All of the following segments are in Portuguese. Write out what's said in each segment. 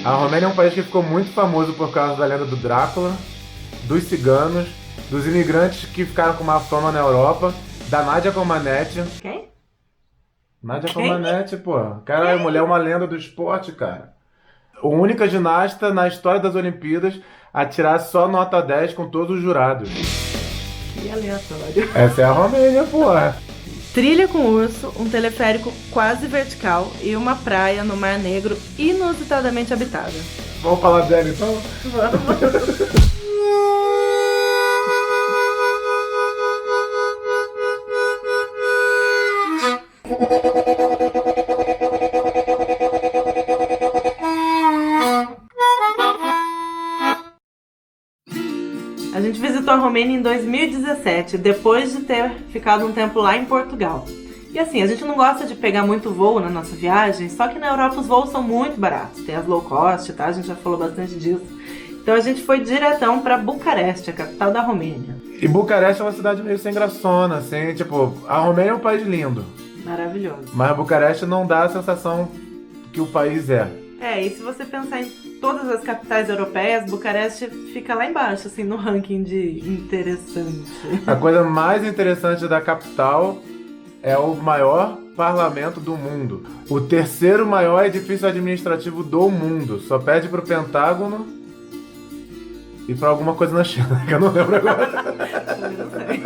A Romênia é um país que ficou muito famoso por causa da lenda do Drácula, dos ciganos, dos imigrantes que ficaram com má fama na Europa, da Nadia Comaneci. Quem? Nadia Quem? Comaneci, pô. Cara, a mulher é uma lenda do esporte, cara. A única ginasta na história das Olimpíadas a tirar só nota 10 com todos os jurados. Que aleatório. Essa é a Romênia, porra. Trilha com urso, um teleférico quase vertical e uma praia no Mar Negro inusitadamente habitada. Vamos falar dela então? Vamos. A gente visitou a Romênia em 2017, depois de ter ficado um tempo lá em Portugal. E assim, a gente não gosta de pegar muito voo na nossa viagem, só que na Europa os voos são muito baratos. Tem as low cost, tá? A gente já falou bastante disso. Então a gente foi diretão pra Bucareste, a capital da Romênia. E Bucareste é uma cidade meio sem graçona, assim, tipo, a Romênia é um país lindo, Maravilhoso. mas Bucareste não dá a sensação que o país é. É, e se você pensar em todas as capitais europeias, Bucareste fica lá embaixo, assim, no ranking de interessante. A coisa mais interessante da capital é o maior parlamento do mundo. O terceiro maior edifício administrativo do mundo. Só pede pro Pentágono e pra alguma coisa na China, que eu não lembro agora. Não sei.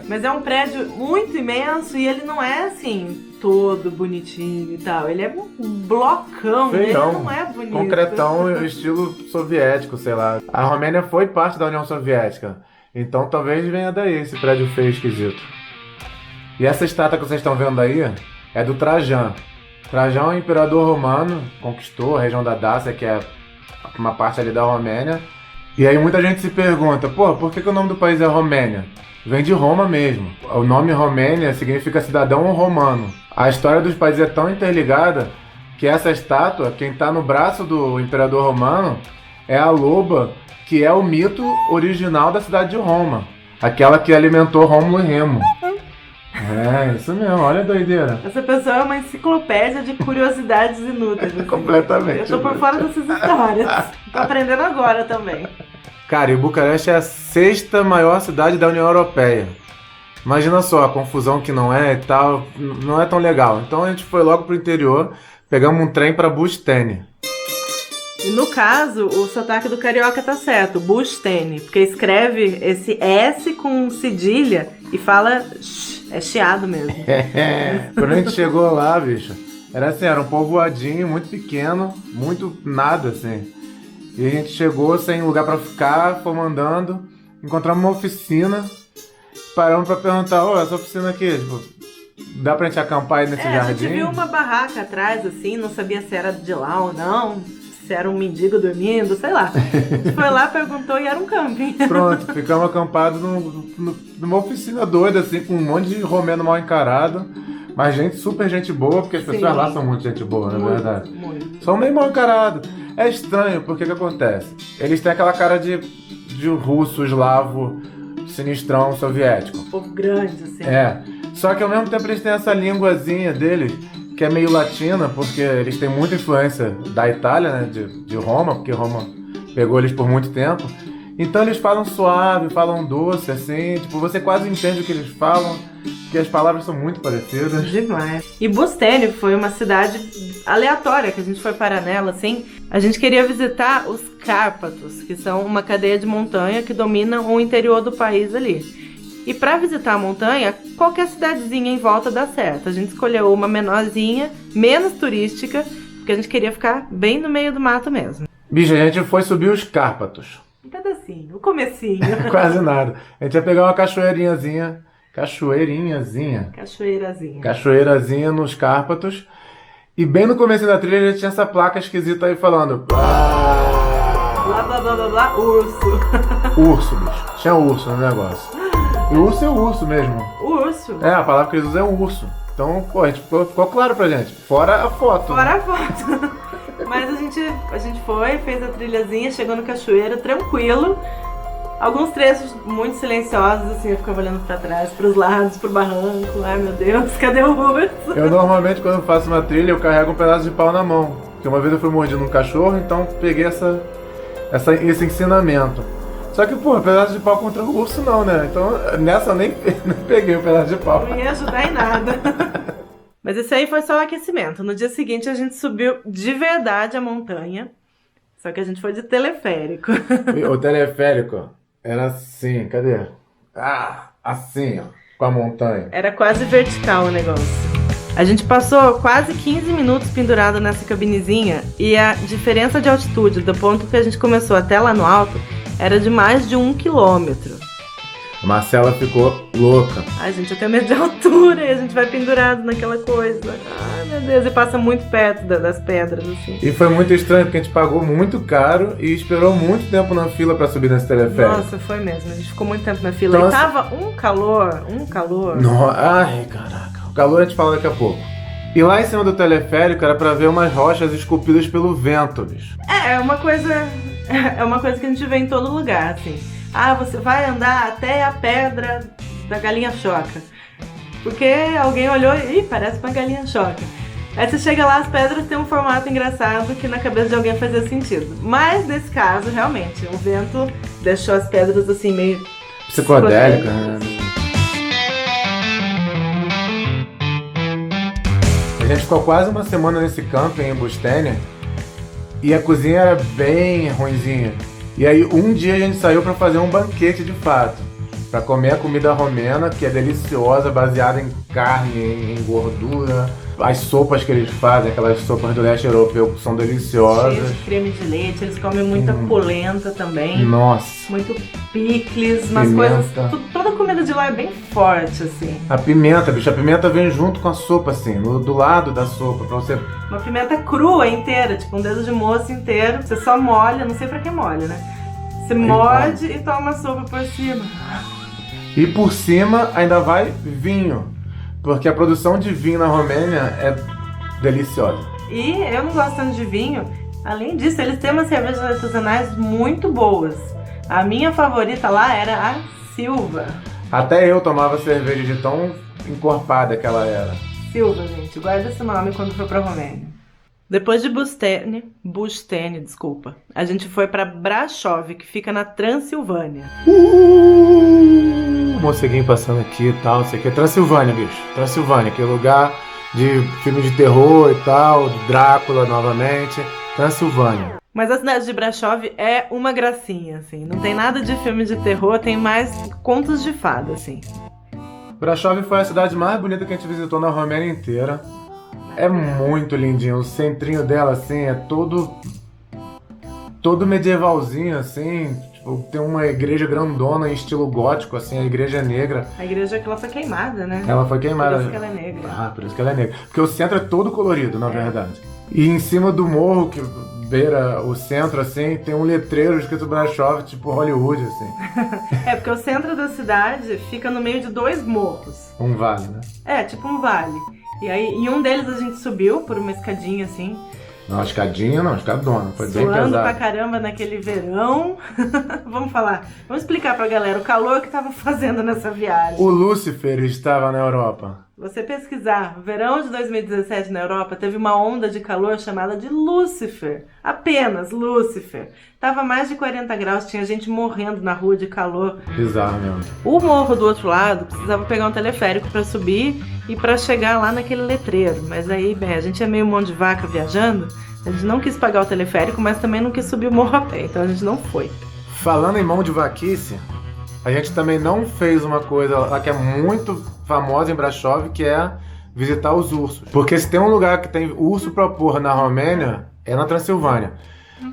Mas é um prédio muito imenso e ele não é assim, todo bonitinho e tal. Ele é um blocão, Feião, ele não é bonito. concretão, estilo soviético, sei lá. A Romênia foi parte da União Soviética, então talvez venha daí esse prédio feio esquisito. E essa estátua que vocês estão vendo aí é do Trajan. Trajan é um imperador romano, conquistou a região da Dácia, que é uma parte ali da Romênia. E aí muita gente se pergunta, pô, por que o nome do país é Romênia? Vem de Roma mesmo. O nome Romênia significa cidadão romano. A história dos países é tão interligada que essa estátua, quem está no braço do imperador romano, é a loba, que é o mito original da cidade de Roma. Aquela que alimentou Rômulo e Remo. É, isso mesmo, olha a doideira. Essa pessoa é uma enciclopédia de curiosidades inúteis. Assim. Completamente. Eu tô por fora dessas histórias. Tô aprendendo agora também. Cara, e Bucareste é a sexta maior cidade da União Europeia. Imagina só a confusão que não é e tal, não é tão legal. Então a gente foi logo pro interior, pegamos um trem pra Bustene. E no caso, o sotaque do carioca tá certo, Bustene, porque escreve esse S com cedilha e fala sh, é chiado mesmo. Quando a gente chegou lá, bicho, era um povoadinho muito pequeno, muito nada assim. E a gente chegou sem lugar pra ficar, fomos andando, encontramos uma oficina, paramos pra perguntar, essa oficina aqui, tipo, dá pra gente acampar aí nesse jardim? A gente viu uma barraca atrás, assim, não sabia se era de lá ou não, se era um mendigo dormindo, sei lá. A gente foi lá, perguntou e era um camping. Pronto, ficamos acampados numa oficina doida, assim, com um monte de romeno mal encarado. Mas super gente boa, porque as pessoas lá são muito gente boa, na verdade. Muito. São meio mal encarados. É estranho, porque o que acontece? Eles têm aquela cara de russo, eslavo, sinistrão, soviético. Um povo grande, assim. É. Só que ao mesmo tempo eles têm essa linguazinha deles, que é meio latina, porque eles têm muita influência da Itália, né, de Roma, porque Roma pegou eles por muito tempo. Então eles falam suave, falam doce, assim, tipo, você quase entende o que eles falam, porque as palavras são muito parecidas. Demais. E Bustene foi uma cidade aleatória que a gente foi parar nela, assim. A gente queria visitar os Cárpatos, que são uma cadeia de montanha que domina o interior do país ali. E para visitar a montanha, qualquer cidadezinha em volta dá certo. A gente escolheu uma menorzinha, menos turística, porque a gente queria ficar bem no meio do mato mesmo. Bicho, a gente foi subir os Cárpatos. Um pedacinho, o comecinho. Quase nada. A gente ia pegar uma cachoeirazinha nos Cárpatos. E bem no começo da trilha já tinha essa placa esquisita aí falando... Blá, blá, blá, blá, blá, urso. Urso, bicho. Tinha urso no negócio. E urso é urso mesmo. Urso? É, a palavra que eles usam é urso. Então, pô, ficou claro pra gente. Fora a foto. Fora a foto. Mas a gente foi, fez a trilhazinha, chegou no cachoeiro, tranquilo. Alguns trechos muito silenciosos, assim, eu ficava olhando pra trás, pros lados, pro barranco. Ai, meu Deus, cadê o urso? Eu normalmente, quando faço uma trilha, eu carrego um pedaço de pau na mão. Porque uma vez eu fui mordido num cachorro, então peguei esse ensinamento. Só que, pô, pedaço de pau contra o urso não, né? Então nessa eu nem peguei o pedaço de pau. Não ia ajudar em nada. Mas esse aí foi só o aquecimento. No dia seguinte a gente subiu de verdade a montanha. Só que a gente foi de teleférico. O teleférico era assim, cadê? Ah, assim, ó, com a montanha. Era quase vertical o negócio. A gente passou quase 15 minutos pendurado nessa cabinezinha e a diferença de altitude do ponto que a gente começou até lá no alto era de mais de 1 quilômetro. A Marcela ficou louca. Ai, gente, eu tenho medo de altura e a gente vai pendurado naquela coisa. Ai, meu Deus, e passa muito perto das pedras, assim. E foi muito estranho, porque a gente pagou muito caro e esperou muito tempo na fila pra subir nesse teleférico. Nossa, foi mesmo. A gente ficou muito tempo na fila. Então, e tava um calor. Ai, caraca. O calor a gente fala daqui a pouco. E lá em cima do teleférico era pra ver umas rochas esculpidas pelo vento, bicho. É uma coisa que a gente vê em todo lugar, assim. Ah, você vai andar até a pedra da galinha choca. Porque alguém olhou e parece uma galinha choca. Aí você chega lá, as pedras têm um formato engraçado que na cabeça de alguém fazia sentido. Mas nesse caso, realmente, o vento deixou as pedras assim meio psicodélica, né? A gente ficou quase uma semana nesse camping em Bustênia e a cozinha era bem ruinzinha. E aí um dia a gente saiu pra fazer um banquete de fato, pra comer a comida romena, que é deliciosa, baseada em carne, em gordura. As sopas que eles fazem, aquelas sopas do leste europeu, são deliciosas. Cheio de creme de leite, eles comem muita polenta também. Nossa. Muito picles, umas Pimenta. coisas. Toda a comida de lá é bem forte, assim. A pimenta, bicho, a pimenta vem junto com a sopa, assim, do lado da sopa, pra você... Uma pimenta crua inteira, tipo um dedo de moça inteiro. Você só molha, não sei pra que molha, né? Você morde e toma a sopa por cima. E por cima ainda vai vinho, porque a produção de vinho na Romênia é deliciosa. E eu não gosto tanto de vinho. Além disso, eles têm umas cervejas artesanais muito boas. A minha favorita lá era a Silva. Até eu tomava cerveja de tão encorpada que ela era. Silva, gente. Guarda esse nome quando for pra Romênia. Depois de Bustene, desculpa, a gente foi pra Brasov, que fica na Transilvânia. Morceguinho passando aqui e tal, isso aqui é Transilvânia, bicho. Transilvânia, que é lugar de filme de terror e tal, de Drácula novamente. Transilvânia. Mas a cidade de Brasov é uma gracinha, assim. Não tem nada de filme de terror, tem mais contos de fada, assim. Brasov foi a cidade mais bonita que a gente visitou na Romênia inteira. É muito lindinho, o centrinho dela, assim, é todo medievalzinho, assim. Tipo, tem uma igreja grandona em estilo gótico, assim, a igreja é negra. A igreja que ela foi queimada, né? Ela foi queimada. Por isso que ela é negra. Ah, por isso que ela é negra. Porque o centro é todo colorido, na verdade. E em cima do morro, que beira o centro, assim, tem um letreiro escrito Brasov, tipo Hollywood, assim. É, porque o centro da cidade fica no meio de dois morros. Um vale, né? É, tipo um vale. E aí, em um deles a gente subiu por uma escadinha, assim. Não, escadinha não, escadona. Foi bem Suando pesado. pra caramba naquele verão. Vamos explicar pra galera o calor que tava fazendo nessa viagem. O Lúcifer estava na Europa. Você pesquisar, verão de 2017 na Europa, teve uma onda de calor chamada de Lúcifer. Apenas Lúcifer. Tava mais de 40 graus, tinha gente morrendo na rua de calor. Bizarro mesmo. O morro do outro lado precisava pegar um teleférico pra subir e pra chegar lá naquele letreiro. Mas aí, bem, a gente é meio mão de vaca viajando, a gente não quis pagar o teleférico, mas também não quis subir o morro a pé, então a gente não foi. Falando em mão de vaquice, a gente também não fez uma coisa lá que é muito famosa em Brasov, que é visitar os ursos. Porque se tem um lugar que tem urso pra porra na Romênia, é na Transilvânia.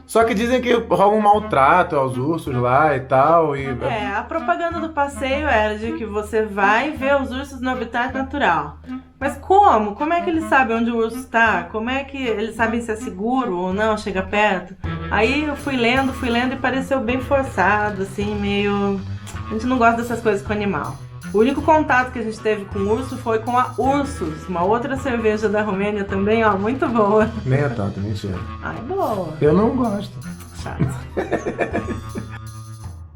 Só que dizem que rola um maltrato aos ursos lá e tal. É, a propaganda do passeio era de que você vai ver os ursos no habitat natural. Mas como? Como é que eles sabem onde o urso está? Como é que eles sabem se é seguro ou não, chega perto? Aí eu fui lendo e pareceu bem forçado, assim, meio... A gente não gosta dessas coisas com animal. O único contato que a gente teve com o urso foi com a Ursus, uma outra cerveja da Romênia também, ó, muito boa. Nem é tanto, mentira. Ai, boa. Eu não gosto. Chato.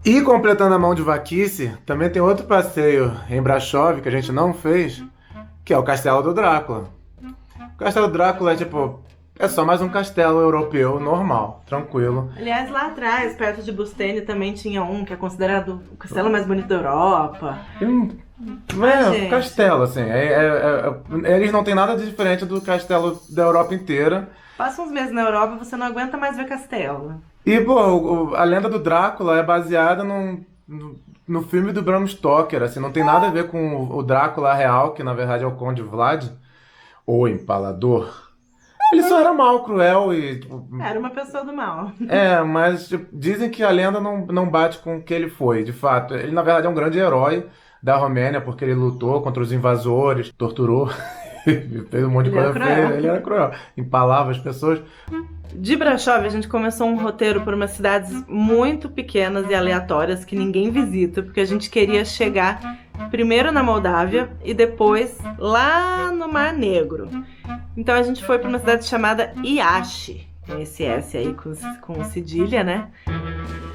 E completando a mão de vaquice, também tem outro passeio em Brasov que a gente não fez, que é o Castelo do Drácula. O Castelo do Drácula é tipo... É só mais um castelo europeu normal, tranquilo. Aliás, lá atrás, perto de Bustene, também tinha um que é considerado o castelo mais bonito da Europa. Gente. Castelo, assim. Eles não têm nada de diferente do castelo da Europa inteira. Passa uns meses na Europa, você não aguenta mais ver castelo. E, pô, a lenda do Drácula é baseada no filme do Bram Stoker, assim, não tem nada a ver com o Drácula real, que na verdade é o Conde Vlad, ou Empalador. Ele só era mal, cruel e... Tipo, era uma pessoa do mal. Mas tipo, dizem que a lenda não bate com o que ele foi, de fato. Ele, na verdade, é um grande herói da Romênia, porque ele lutou contra os invasores, torturou, fez um monte de coisa feia. Ele era cruel, empalava as pessoas. De Brasov, a gente começou um roteiro por umas cidades muito pequenas e aleatórias que ninguém visita, porque a gente queria chegar primeiro na Moldávia e depois lá no Mar Negro. Então a gente foi para uma cidade chamada Iași, com esse S aí com cedilha, né?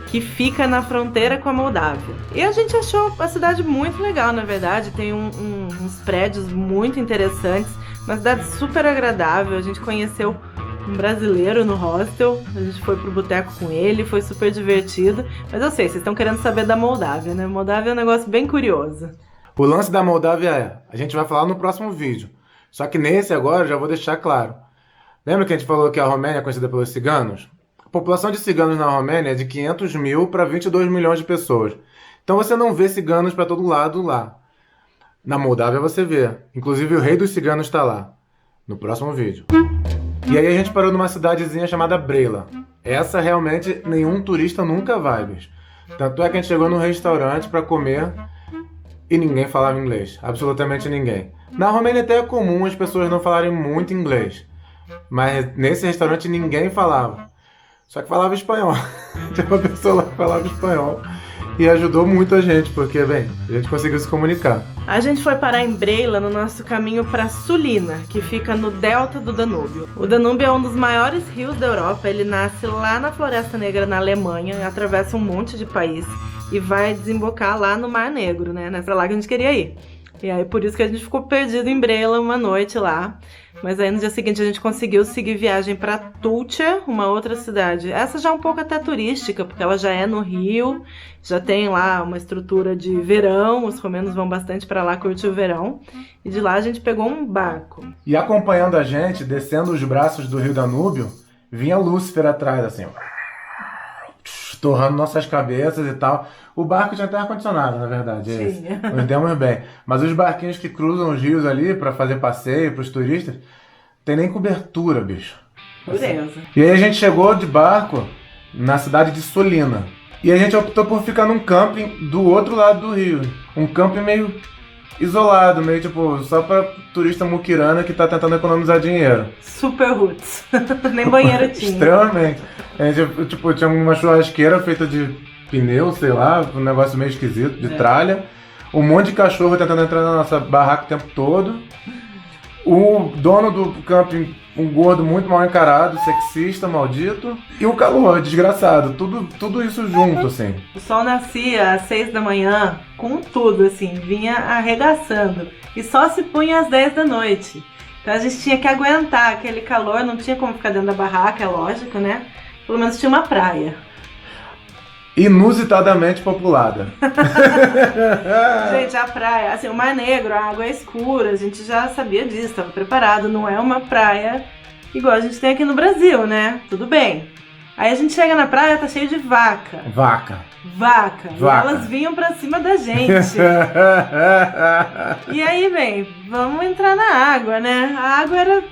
Que fica na fronteira com a Moldávia. E a gente achou a cidade muito legal, na verdade. Tem uns prédios muito interessantes, uma cidade super agradável. A gente conheceu um brasileiro no hostel, a gente foi pro boteco com ele, foi super divertido. Mas eu sei, vocês estão querendo saber da Moldávia, né? Moldávia é um negócio bem curioso. O lance da Moldávia a gente vai falar no próximo vídeo. Só que nesse agora eu já vou deixar claro. Lembra que a gente falou que a Romênia é conhecida pelos ciganos? A população de ciganos na Romênia é de 500 mil para 22 milhões de pessoas. Então você não vê ciganos para todo lado lá. Na Moldávia você vê. Inclusive o rei dos ciganos está lá. No próximo vídeo. E aí a gente parou numa cidadezinha chamada Brela. Essa realmente nenhum turista nunca vai, bicho. Tanto é que a gente chegou num restaurante para comer e ninguém falava inglês. Absolutamente ninguém. Na Romênia até é comum as pessoas não falarem muito inglês. Mas nesse restaurante ninguém falava. Só que falava espanhol. Tinha uma pessoa lá que falava espanhol. E ajudou muito a gente, porque, bem, a gente conseguiu se comunicar. A gente foi parar em Brela no nosso caminho para Sulina, que fica no delta do Danúbio. O Danúbio é um dos maiores rios da Europa. Ele nasce lá na Floresta Negra, na Alemanha, atravessa um monte de país e vai desembocar lá no Mar Negro, né? É pra lá que a gente queria ir. E aí, por isso que a gente ficou perdido em Brela uma noite lá. Mas aí, no dia seguinte, a gente conseguiu seguir viagem para Tulcea, uma outra cidade. Essa já é um pouco até turística, porque ela já é no Rio, já tem lá uma estrutura de verão, os romenos vão bastante para lá curtir o verão. E de lá a gente pegou um barco. E acompanhando a gente, descendo os braços do Rio Danúbio, vinha Lúcifer atrás, assim, torrando nossas cabeças e tal. O barco tinha até ar-condicionado, na verdade. Nos demos bem. Mas os barquinhos que cruzam os rios ali pra fazer passeio pros turistas, tem nem cobertura, bicho. Beleza. E aí a gente chegou de barco na cidade de Sulina. E a gente optou por ficar num camping do outro lado do rio. Um camping meio isolado, meio tipo, só pra turista muquirana que tá tentando economizar dinheiro. Super roots. Nem banheiro tinha. Extremamente. A gente, tipo, tinha uma churrasqueira feita de pneu, sei lá, um negócio meio esquisito, de tralha. Um monte de cachorro tentando entrar na nossa barraca o tempo todo. O dono do camping, um gordo muito mal encarado, sexista, maldito. E o calor, desgraçado. Tudo isso junto, assim. O sol nascia às 6 da manhã, com tudo, assim, vinha arregaçando. E só se punha às 10 da noite. Então a gente tinha que aguentar aquele calor, não tinha como ficar dentro da barraca, é lógico, né? Pelo menos tinha uma praia. Inusitadamente populada. Gente, a praia, assim, o Mar Negro, a água é escura, a gente já sabia disso, estava preparado, não é uma praia igual a gente tem aqui no Brasil, né? Tudo bem. Aí a gente chega na praia, tá cheio de vaca. Vaca. E elas vinham pra cima da gente. E aí, bem, vamos entrar na água, né? A água era...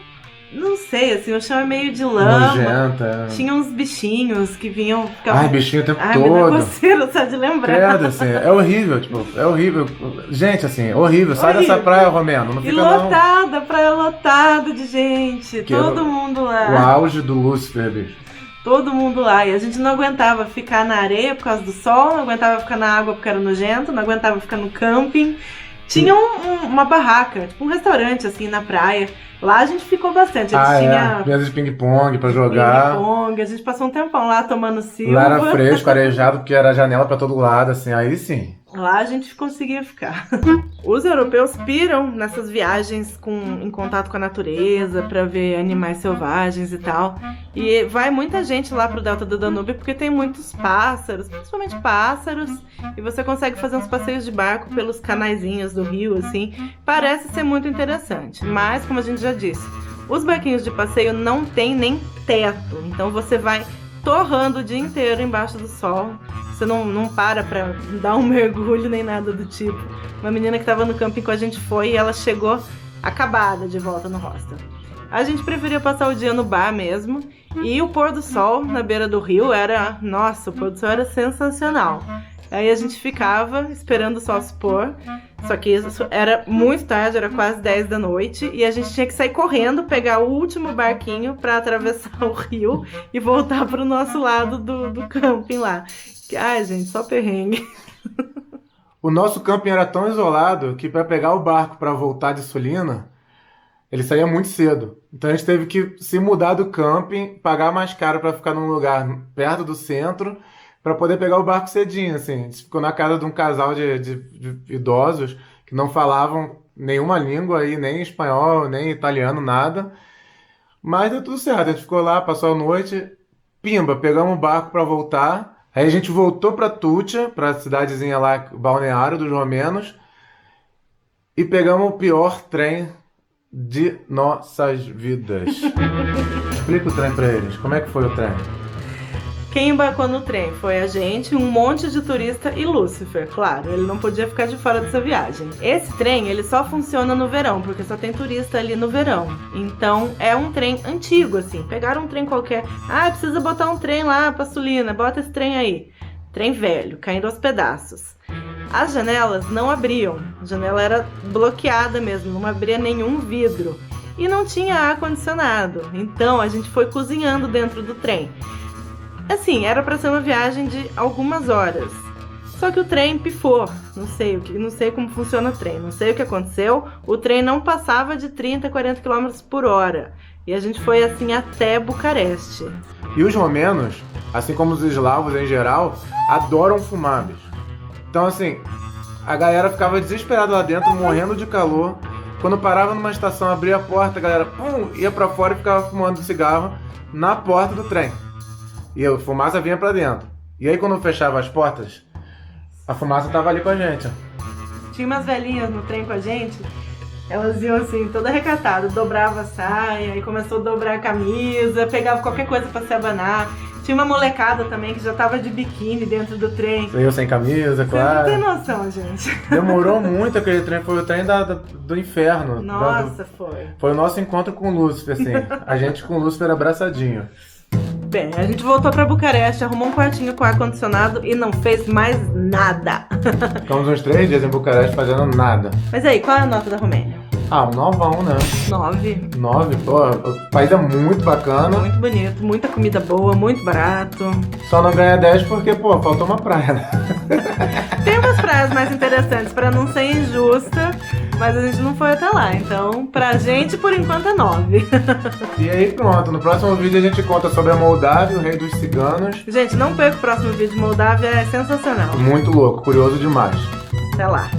Não sei, assim, o chão é meio de lama. Nojenta. Tinha uns bichinhos que vinham... Ai, bichinho o tempo todo. Me dá coceira só de lembrar. Credo, assim, é horrível, tipo, é horrível. Gente, assim, horrível. Sai dessa praia, Romeno, não fica lotada, praia lotada de gente. Todo mundo lá. O auge do Lúcifer, bicho. Todo mundo lá. E a gente não aguentava ficar na areia por causa do sol, não aguentava ficar na água porque era nojento, não aguentava ficar no camping. Tinha uma barraca, tipo um restaurante, assim, na praia. Lá a gente ficou bastante. Tinha mesa de ping-pong pra jogar. Ping-pong, a gente passou um tempão lá tomando silva. Lá era fresco, arejado, porque era janela pra todo lado, assim, aí sim. Lá a gente conseguia ficar. Os europeus piram nessas viagens em contato com a natureza, para ver animais selvagens e tal. E vai muita gente lá pro Delta do Danúbio porque tem muitos pássaros, principalmente pássaros. E você consegue fazer uns passeios de barco pelos canaizinhos do rio, assim. Parece ser muito interessante. Mas, como a gente já disse, os barquinhos de passeio não tem nem teto. Então você vai torrando o dia inteiro embaixo do sol. Você não para pra dar um mergulho nem nada do tipo. Uma menina que tava no camping com a gente foi e ela chegou acabada de volta no hostel. A gente preferia passar o dia no bar mesmo. E o pôr do sol na beira do rio era... Nossa, o pôr do sol era sensacional. Aí a gente ficava esperando o sol se pôr. Só que isso era muito tarde, era quase 10 da noite. E a gente tinha que sair correndo, pegar o último barquinho pra atravessar o rio e voltar pro nosso lado do camping lá. Ai, gente, só perrengue. O nosso camping era tão isolado que para pegar o barco para voltar de Sulina, ele saía muito cedo. Então a gente teve que se mudar do camping, pagar mais caro para ficar num lugar perto do centro, para poder pegar o barco cedinho, assim. A gente ficou na casa de um casal de idosos que não falavam nenhuma língua aí, nem espanhol, nem italiano, nada. Mas deu tudo certo. A gente ficou lá, passou a noite, pimba, pegamos o barco para voltar. Aí a gente voltou para Tucha, para a cidadezinha lá, balneário dos romenos, e pegamos o pior trem de nossas vidas. Explica o trem para eles. Como é que foi o trem? Quem embarcou no trem foi a gente, um monte de turista e Lúcifer, claro, ele não podia ficar de fora dessa viagem. Esse trem, ele só funciona no verão, porque só tem turista ali no verão. Então, é um trem antigo, assim. Pegaram um trem qualquer. Ah, precisa botar um trem lá pra Sulina, bota esse trem aí. Trem velho, caindo aos pedaços. As janelas não abriam, a janela era bloqueada mesmo, não abria nenhum vidro. E não tinha ar-condicionado, então a gente foi cozinhando dentro do trem. Assim, era para ser uma viagem de algumas horas. Só que o trem pifou. Não sei como funciona o trem. Não sei o que aconteceu. O trem não passava de 30, 40 km por hora. E a gente foi assim até Bucareste. E os romenos, assim como os eslavos em geral, adoram fumar, bicho. Então assim, a galera ficava desesperada lá dentro, morrendo de calor. Quando parava numa estação, abria a porta, a galera ia pra fora e ficava fumando cigarro na porta do trem. E a fumaça vinha pra dentro. E aí quando fechava as portas, a fumaça tava ali com a gente. Tinha umas velhinhas no trem com a gente, elas iam assim, toda recatada, dobrava a saia, e começou a dobrar a camisa, pegava qualquer coisa pra se abanar. Tinha uma molecada também que já tava de biquíni dentro do trem. Eu sem camisa, claro. Você não tem noção, gente. Demorou muito aquele trem, foi o trem do inferno. Nossa, foi. Foi o nosso encontro com o Lúcifer, assim. A gente com o Lúcifer abraçadinho. Bem, a gente voltou pra Bucareste, arrumou um quartinho com ar-condicionado e não fez mais nada. Ficamos uns 3 dias em Bucareste fazendo nada. Mas aí, qual é a nota da Romênia? Ah, um 9, né? 9. 9, pô, o país é muito bacana. Muito bonito, muita comida boa, muito barato. Só não ganha 10 porque, pô, faltou uma praia, né? Tem umas praias mais interessantes, pra não ser injusta, mas a gente não foi até lá. Então, pra gente, por enquanto, é 9. E aí, pronto. No próximo vídeo a gente conta sobre a Moldávia, o rei dos ciganos. Gente, não perca o próximo vídeo de Moldávia, é sensacional. Muito louco, curioso demais. Até lá.